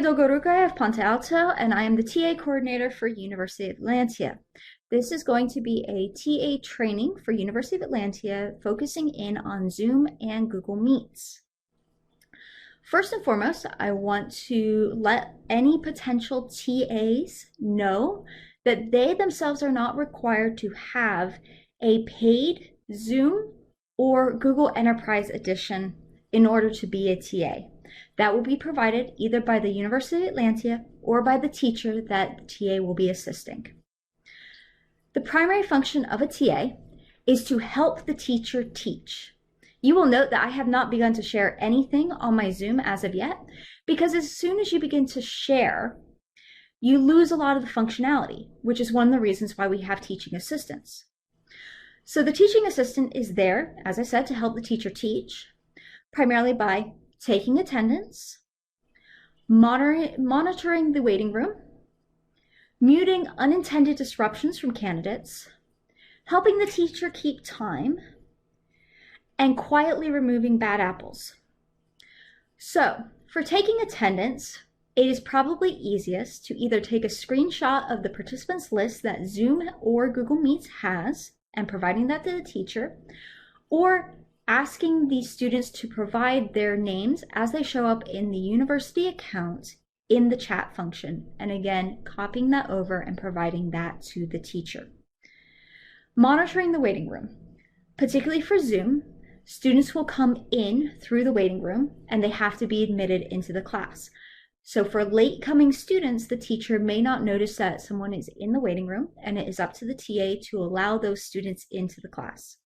Dogoruga of Ponte Alto, and I am the TA coordinator for University of Atlantia. This is going to be a TA training for University of Atlantia, focusing in on Zoom and Google Meets. First and foremost, I want to let any potential TAs know that they themselves are not required to have a paid Zoom or Google Enterprise Edition in order to be a TA. That will be provided either by the University of Atlantia or by the teacher that the TA will be assisting. The primary function of a TA is to help the teacher teach. You will note that I have not begun to share anything on my Zoom as of yet, because as soon as you begin to share, you lose a lot of the functionality, which is one of the reasons why we have teaching assistants. So the teaching assistant is there, as I said, to help the teacher teach, primarily by taking attendance, monitoring the waiting room, muting unintended disruptions from candidates, helping the teacher keep time, and quietly removing bad apples. So, for taking attendance, it is probably easiest to either take a screenshot of the participants list that Zoom or Google Meets has and providing that to the teacher, or asking the students to provide their names as they show up in the university account in the chat function, and again, copying that over and providing that to the teacher. Monitoring the waiting room. Particularly for Zoom, students will come in through the waiting room and they have to be admitted into the class. So for late coming students, the teacher may not notice that someone is in the waiting room, and it is up to the TA to allow those students into the class.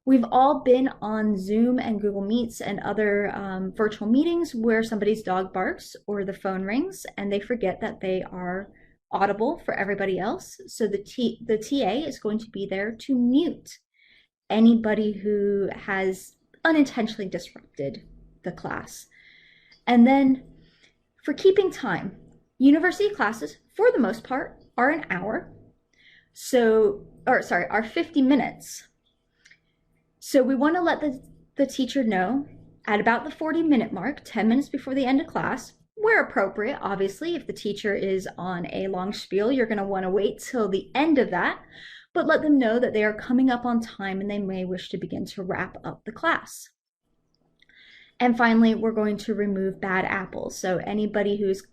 We've all been on Zoom and Google Meets and other virtual meetings where somebody's dog barks or the phone rings and they forget that they are audible for everybody else. So the TA is going to be there to mute anybody who has unintentionally disrupted the class. And then for keeping time, university classes, for the most part, are an hour. Are 50 minutes. So we want to let the teacher know at about the 40-minute mark, 10 minutes before the end of class, where appropriate, obviously. If the teacher is on a long spiel, you're going to want to wait till the end of that, but let them know that they are coming up on time and they may wish to begin to wrap up the class. And finally, we're going to remove bad apples. So anybody who's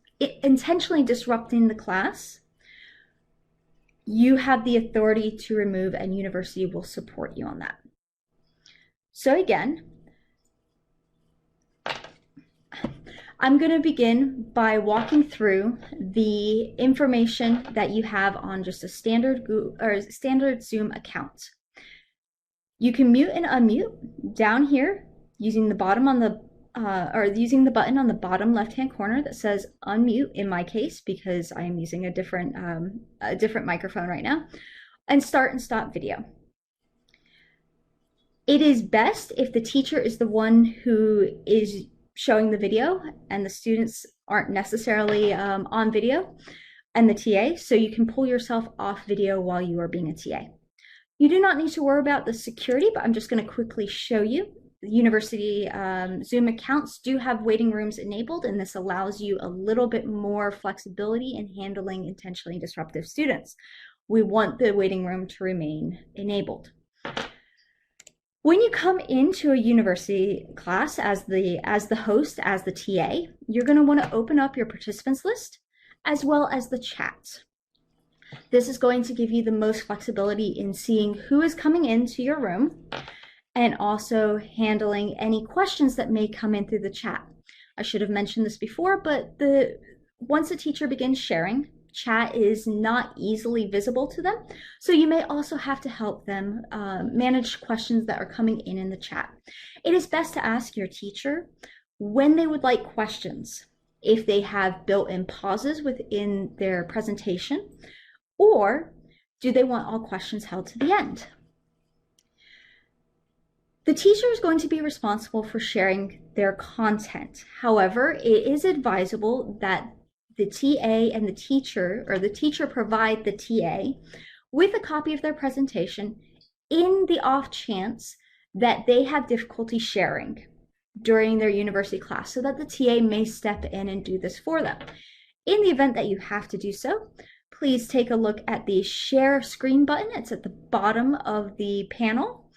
intentionally disrupting the class, you have the authority to remove, and university will support you on that. So again, I'm going to begin by walking through the information that you have on just a standard Zoom account. You can mute and unmute down here using the button on the bottom left-hand corner that says unmute in my case, because I am using a different microphone right now, and start and stop video. It is best if the teacher is the one who is showing the video and the students aren't necessarily on video, and the TA, so you can pull yourself off video while you are being a TA. You do not need to worry about the security, but I'm just going to quickly show you. The university Zoom accounts do have waiting rooms enabled, and this allows you a little bit more flexibility in handling intentionally disruptive students. We want the waiting room to remain enabled. When you come into a university class as the host, as the TA, you're going to want to open up your participants list as well as the chat. This is going to give you the most flexibility in seeing who is coming into your room and also handling any questions that may come in through the chat. I should have mentioned this before, but once a teacher begins sharing, chat is not easily visible to them, so you may also have to help them manage questions that are coming in the chat. It is best to ask your teacher when they would like questions, if they have built-in pauses within their presentation, or do they want all questions held to the end. The teacher is going to be responsible for sharing their content. However, it is advisable that the TA and the teacher, or the teacher provide the TA with a copy of their presentation in the off chance that they have difficulty sharing. during their university class so that the TA may step in and do this for them. In the event that you have to do so, please take a look at the share screen button. It's at the bottom of the panel,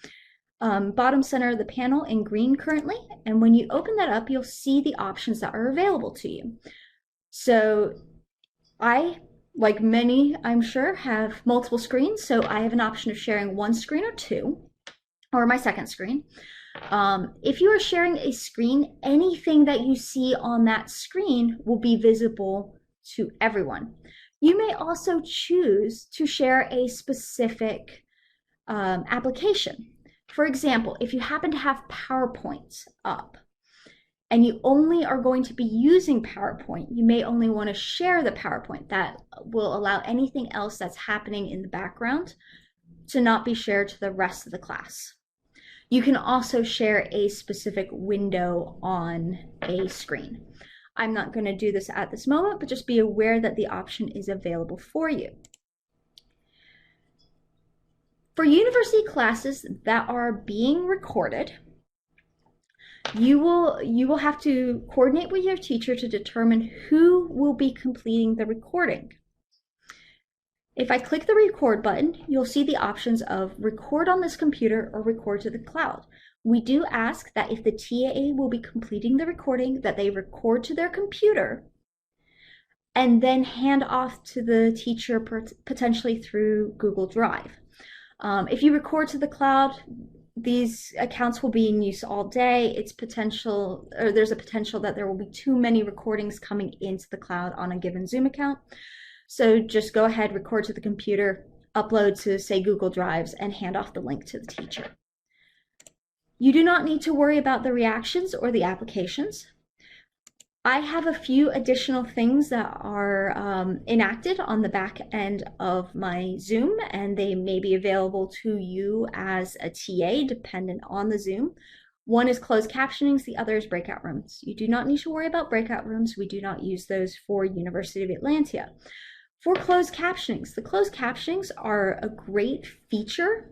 bottom center of the panel in green currently. And when you open that up, you'll see the options that are available to you. So I, like many, I'm sure, have multiple screens. So I have an option of sharing one screen or two, or my second screen. If you are sharing a screen, anything that you see on that screen will be visible to everyone. You may also choose to share a specific application. For example, if you happen to have PowerPoint up and you only are going to be using PowerPoint, you may only want to share the PowerPoint. That will allow anything else that's happening in the background to not be shared to the rest of the class. You can also share a specific window on a screen. I'm not going to do this at this moment, but just be aware that the option is available for you. For university classes that are being recorded, you will have to coordinate with your teacher to determine who will be completing the recording. If I click the record button, you'll see the options of record on this computer or record to the cloud. We do ask that if the TA will be completing the recording, that they record to their computer and then hand off to the teacher potentially through Google Drive. If you record to the cloud, these accounts will be in use all day. There's a potential that there will be too many recordings coming into the cloud on a given Zoom account. So just go ahead, record to the computer, upload to, say, Google Drives, and hand off the link to the teacher. You do not need to worry about the reactions or the applications. I have a few additional things that are enacted on the back end of my Zoom, and they may be available to you as a TA dependent on the Zoom. One is closed captionings, the other is breakout rooms. You do not need to worry about breakout rooms. We do not use those for University of Atlantia. For closed captionings, the closed captionings are a great feature.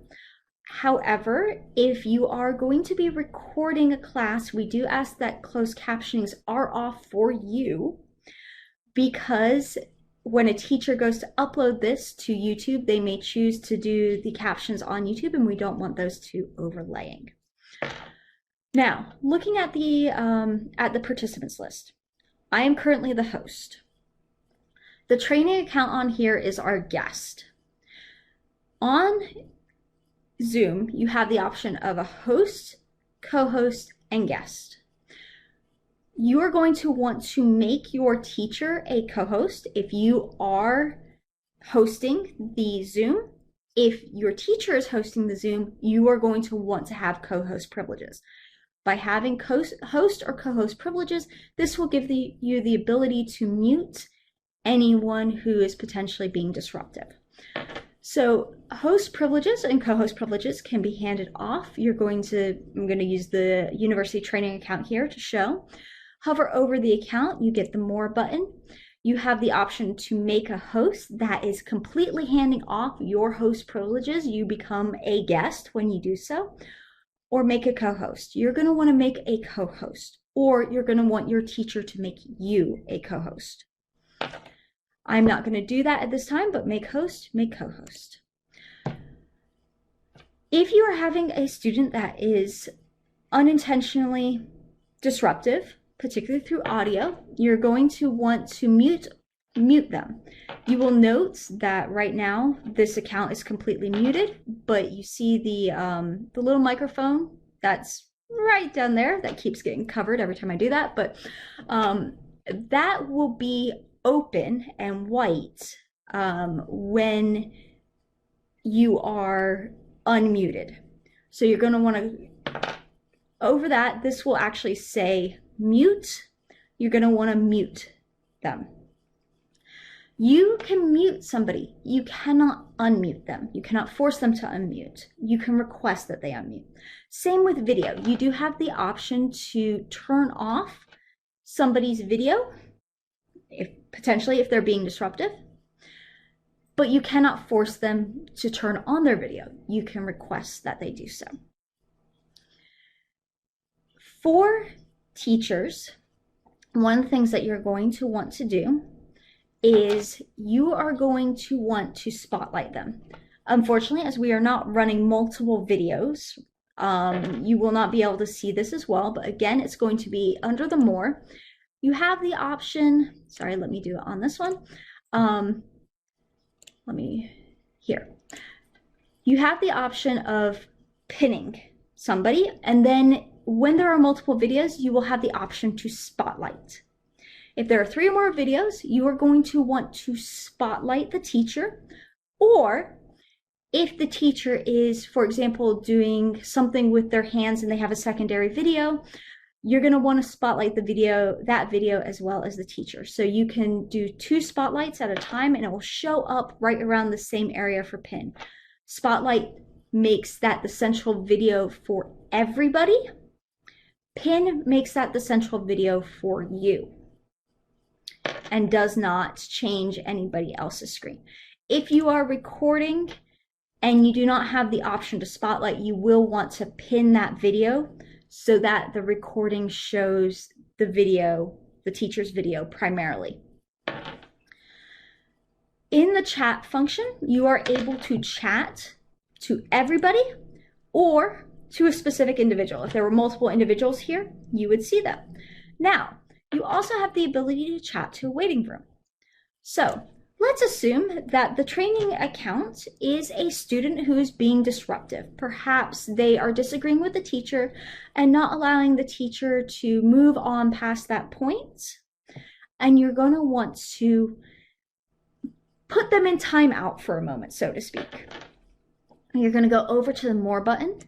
However, if you are going to be recording a class, we do ask that closed captionings are off for you, because when a teacher goes to upload this to YouTube, they may choose to do the captions on YouTube, and we don't want those two overlaying. Now, looking at the participants list, I am currently the host. The training account on here is our guest. On Zoom, you have the option of a host, co-host, and guest. You are going to want to make your teacher a co-host if you are hosting the Zoom. If your teacher is hosting the Zoom, you are going to want to have co-host privileges. By having host or co-host privileges, this will give you the ability to mute anyone who is potentially being disruptive. So host privileges and co-host privileges can be handed off. I'm going to use the university training account here to show. Hover over the account, you get the More button. You have the option to make a host that is completely handing off your host privileges. You become a guest when you do so. Or make a co-host. You're going to want to make a co-host, or you're going to want your teacher to make you a co-host. I'm not going to do that at this time, but make host, make co-host. If you are having a student that is unintentionally disruptive, particularly through audio, you're going to want to mute them. You will note that right now this account is completely muted, but you see the little microphone that's right down there that keeps getting covered every time I do that, but that will be open and white when you are unmuted. So you're going to want to, over that, this will actually say mute. You're going to want to mute them. You can mute somebody. You cannot unmute them. You cannot force them to unmute. You can request that they unmute. Same with video. You do have the option to turn off somebody's video, potentially if they're being disruptive, but you cannot force them to turn on their video. You can request that they do so. For teachers, one of the things that you're going to want to do is you are going to want to spotlight them. Unfortunately, as we are not running multiple videos, you will not be able to see this as well, but again, it's going to be under the more. You have the option, sorry, let me do it on this one. Here. You have the option of pinning somebody, and then when there are multiple videos, you will have the option to spotlight. If there are 3 or more videos, you are going to want to spotlight the teacher, or if the teacher is, for example, doing something with their hands and they have a secondary video, you're going to want to spotlight that video as well as the teacher. So you can do 2 spotlights at a time and it will show up right around the same area for pin. Spotlight makes that the central video for everybody. Pin makes that the central video for you and does not change anybody else's screen. If you are recording and you do not have the option to spotlight, you will want to pin that video so that the recording shows the video, the teacher's video primarily. In the chat function, you are able to chat to everybody or to a specific individual. If there were multiple individuals here, you would see them. Now, you also have the ability to chat to a waiting room. So let's assume that the training account is a student who is being disruptive. Perhaps they are disagreeing with the teacher and not allowing the teacher to move on past that point. And you're going to want to put them in timeout for a moment, so to speak. And you're going to go over to the More button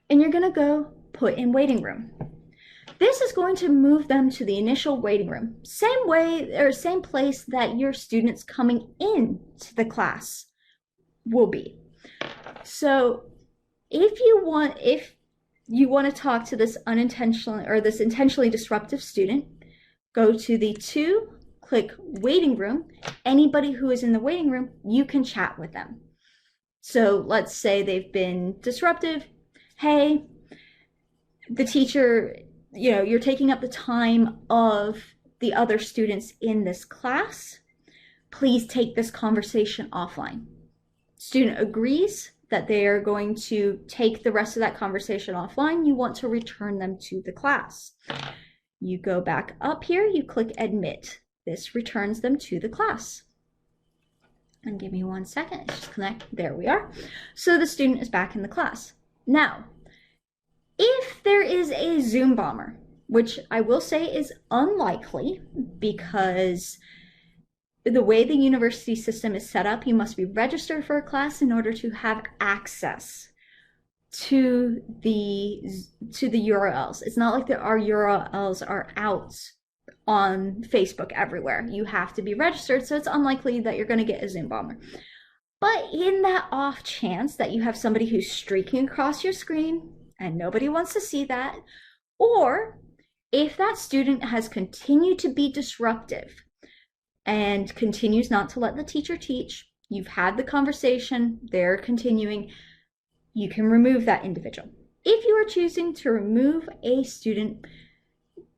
and you're going to go Put in Waiting Room. This is going to move them to the initial waiting room, same way or same place that your students coming into the class will be. So if you want to talk to this intentionally disruptive student, go to the click Waiting Room. Anybody who is in the waiting room, you can chat with them. So let's say they've been disruptive. Hey, the teacher, you're taking up the time of the other students in this class. Please take this conversation offline. Student agrees that they are going to take the rest of that conversation offline. You want to return them to the class. You go back up here, you click Admit. This returns them to the class. And give me 1 second, it's just connect. There we are. So the student is back in the class. Now, if there is a Zoom bomber, which I will say is unlikely because the way the university system is set up, you must be registered for a class in order to have access to the URLs. It's not like our URLs are out on Facebook everywhere. You have to be registered, so it's unlikely that you're going to get a Zoom bomber. But in that off chance that you have somebody who's streaking across your screen and nobody wants to see that, or if that student has continued to be disruptive and continues not to let the teacher teach, you've had the conversation, they're continuing, you can remove that individual. If you are choosing to remove a student,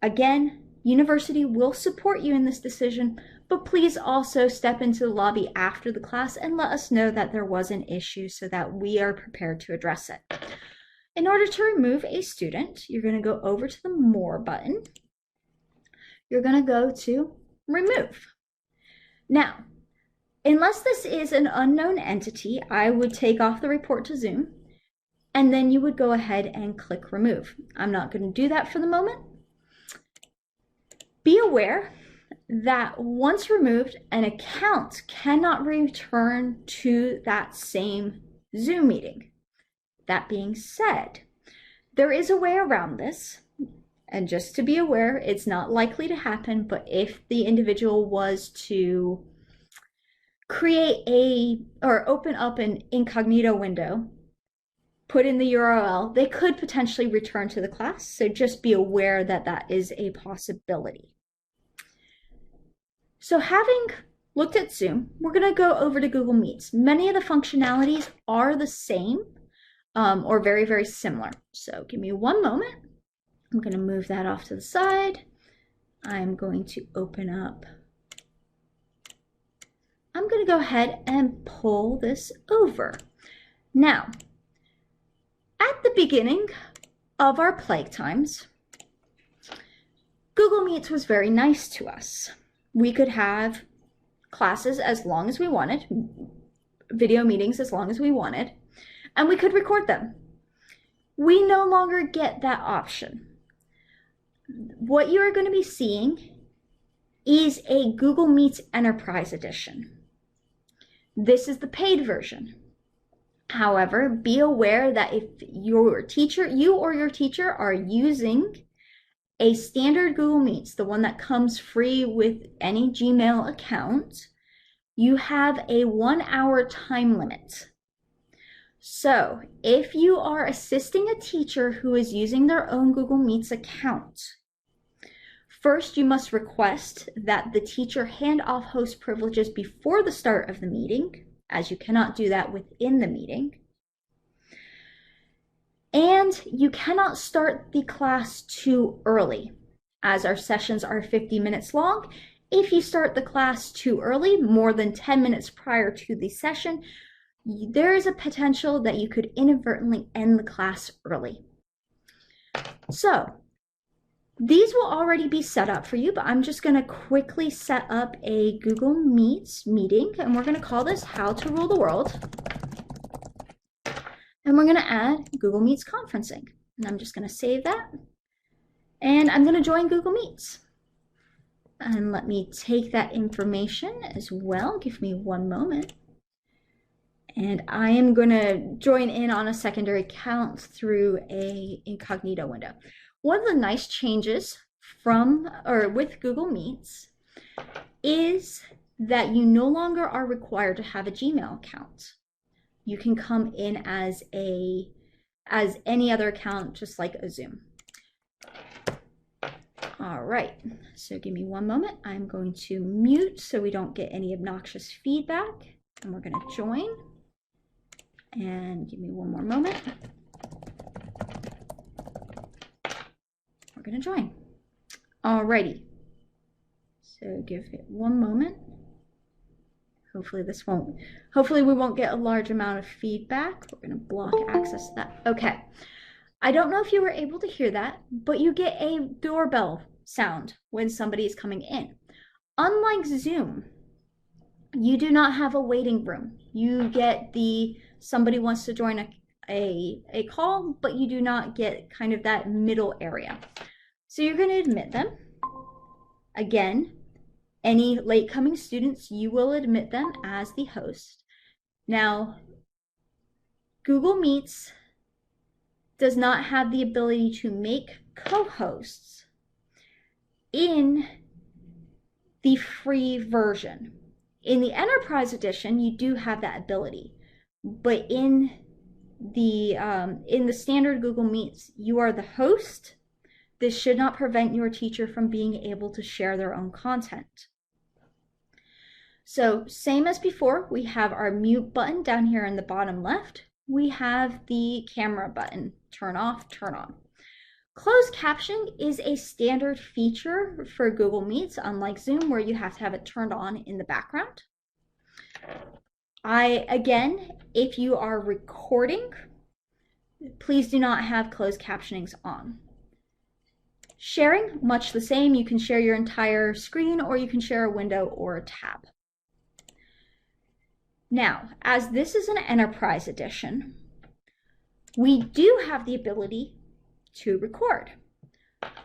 again, university will support you in this decision, but please also step into the lobby after the class and let us know that there was an issue so that we are prepared to address it. In order to remove a student, you're going to go over to the More button. You're going to go to Remove. Now, unless this is an unknown entity, I would take off the report to Zoom, and then you would go ahead and click Remove. I'm not going to do that for the moment. Be aware that once removed, an account cannot return to that same Zoom meeting. That being said, there is a way around this, and just to be aware, it's not likely to happen, but if the individual was to create or open up an incognito window, put in the URL, they could potentially return to the class, so just be aware that that is a possibility. So having looked at Zoom, we're going to go over to Google Meets. Many of the functionalities are the same or very, very similar. So give me 1 moment. I'm going to move that off to the side. I'm going to open up. I'm going to go ahead and pull this over. Now, at the beginning of our plague times, Google Meets was very nice to us. We could have classes as long as we wanted, video meetings as long as we wanted, and we could record them. We no longer get that option. What you are going to be seeing is a Google Meets Enterprise Edition. This is the paid version. However, be aware that if you or your teacher are using a standard Google Meets, the one that comes free with any Gmail account, you have a 1 hour time limit. So if you are assisting a teacher who is using their own Google Meets account, first you must request that the teacher hand off host privileges before the start of the meeting, as you cannot do that within the meeting. And you cannot start the class too early, as our sessions are 50 minutes long. If you start the class too early, more than 10 minutes prior to the session, there is a potential that you could inadvertently end the class early. So these will already be set up for you, but I'm just going to quickly set up a Google Meets meeting, and we're going to call this How to Rule the World. And we're going to add Google Meets conferencing. And I'm just going to save that. And I'm going to join Google Meets. And let me take that information as well. Give me one moment. And I am going to join in on a secondary account through a incognito window. One of the nice changes with Google Meets is that you no longer are required to have a Gmail account. You can come in as any other account, just like a Zoom. All right, so give me one moment. I'm going to mute so we don't get any obnoxious feedback, and we're going to join. And give me one more moment. We're going to join. All righty. So give it one moment. Hopefully we won't get a large amount of feedback. We're going to block access to that. Okay. I don't know if you were able to hear that, but you get a doorbell sound when somebody is coming in. Unlike Zoom, you do not have a waiting room. You get somebody wants to join a call, but you do not get kind of that middle area. So you're going to admit them. Again, any late coming students, you will admit them as the host. Now, Google Meets does not have the ability to make co-hosts in the free version. In the Enterprise Edition, you do have that ability, but in the standard Google Meets, you are the host. This should not prevent your teacher from being able to share their own content. So same as before, we have our mute button down here in the bottom left. We have the camera button, turn off, turn on. Closed captioning is a standard feature for Google Meets, unlike Zoom, where you have to have it turned on in the background. Again, if you are recording, please do not have closed captionings on. Sharing, much the same. You can share your entire screen, or you can share a window or a tab. Now, as this is an Enterprise Edition, we do have the ability to record.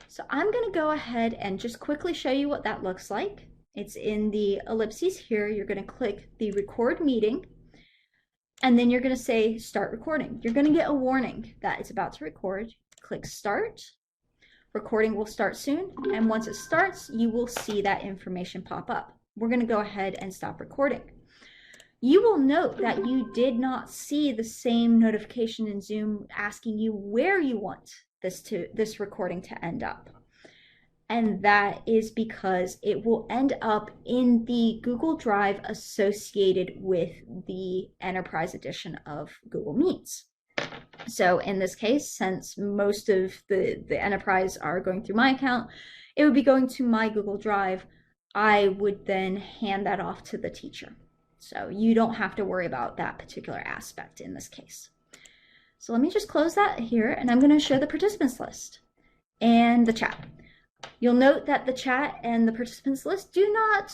So I'm going to go ahead and just quickly show you what that looks like. It's in the ellipses here. You're going to click the record meeting, and then you're going to say start recording. You're going to get a warning that it's about to record. Click start. Recording will start soon, and once it starts, you will see that information pop up. We're going to go ahead and stop recording. You will note that you did not see the same notification in Zoom asking you where you want this recording to end up. And that is because it will end up in the Google Drive associated with the Enterprise Edition of Google Meets. So in this case, since most of the enterprise are going through my account, it would be going to my Google Drive. I would then hand that off to the teacher. So you don't have to worry about that particular aspect in this case. So let me just close that here, and I'm going to show the participants list and the chat. You'll note that the chat and the participants list do not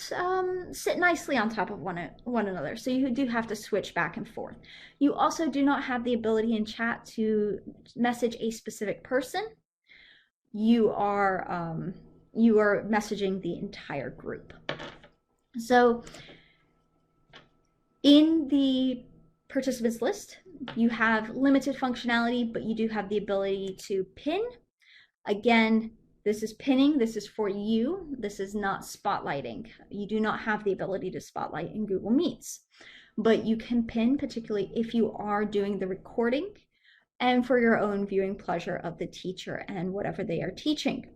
sit nicely on top of one another, so you do have to switch back and forth. You also do not have the ability in chat to message a specific person. You are messaging the entire group. So in the participants list, you have limited functionality, but you do have the ability to pin. Again, this is pinning. This is for you. This is not spotlighting. You do not have the ability to spotlight in Google Meets, but you can pin, particularly if you are doing the recording and for your own viewing pleasure of the teacher and whatever they are teaching.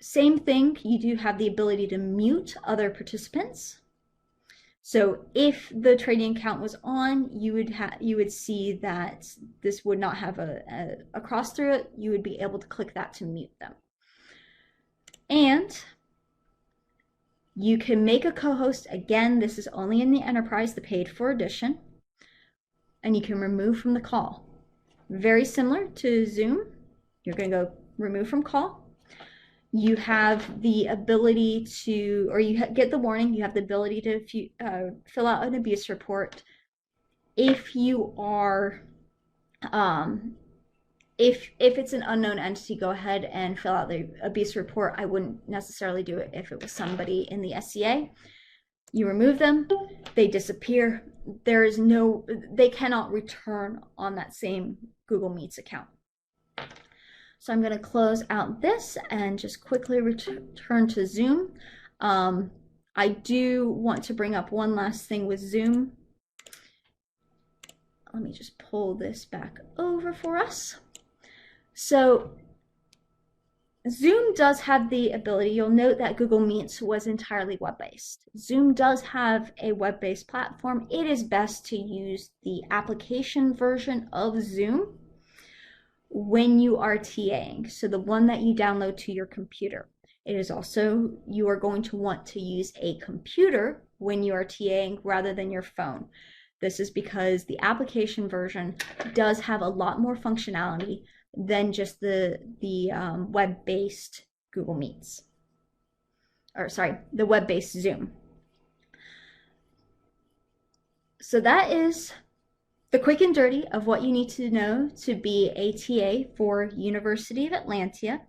Same thing, you do have the ability to mute other participants. So if the trading account was on, you would see that this would not have a cross through it. You would be able to click that to mute them. And you can make a co-host. Again, this is only in the Enterprise, the paid for edition. And you can remove from the call. Very similar to Zoom. You're going to go remove from call. You have the ability to, or you get the warning, you have the ability to fill out an abuse report. If you are, if it's an unknown entity, go ahead and fill out the abuse report. I wouldn't necessarily do it if it was somebody in the SCA. You remove them, they disappear. There is no, they cannot return on that same Google Meets account. So I'm going to close out this and just quickly return to Zoom. I do want to bring up one last thing with Zoom. Let me just pull this back over for us. So Zoom does have the ability, you'll note that Google Meets was entirely web-based. Zoom does have a web-based platform. It is best to use the application version of Zoom when you are TAing, so the one that you download to your computer. It is also, you are going to want to use a computer when you are TAing rather than your phone. This is because the application version does have a lot more functionality than just the web-based Google Meets. Or sorry, the web-based Zoom. So that is the quick and dirty of what you need to know to be a TA for University of Atlantia.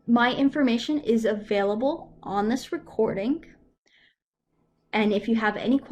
My information is available on this recording. And if you have any questions,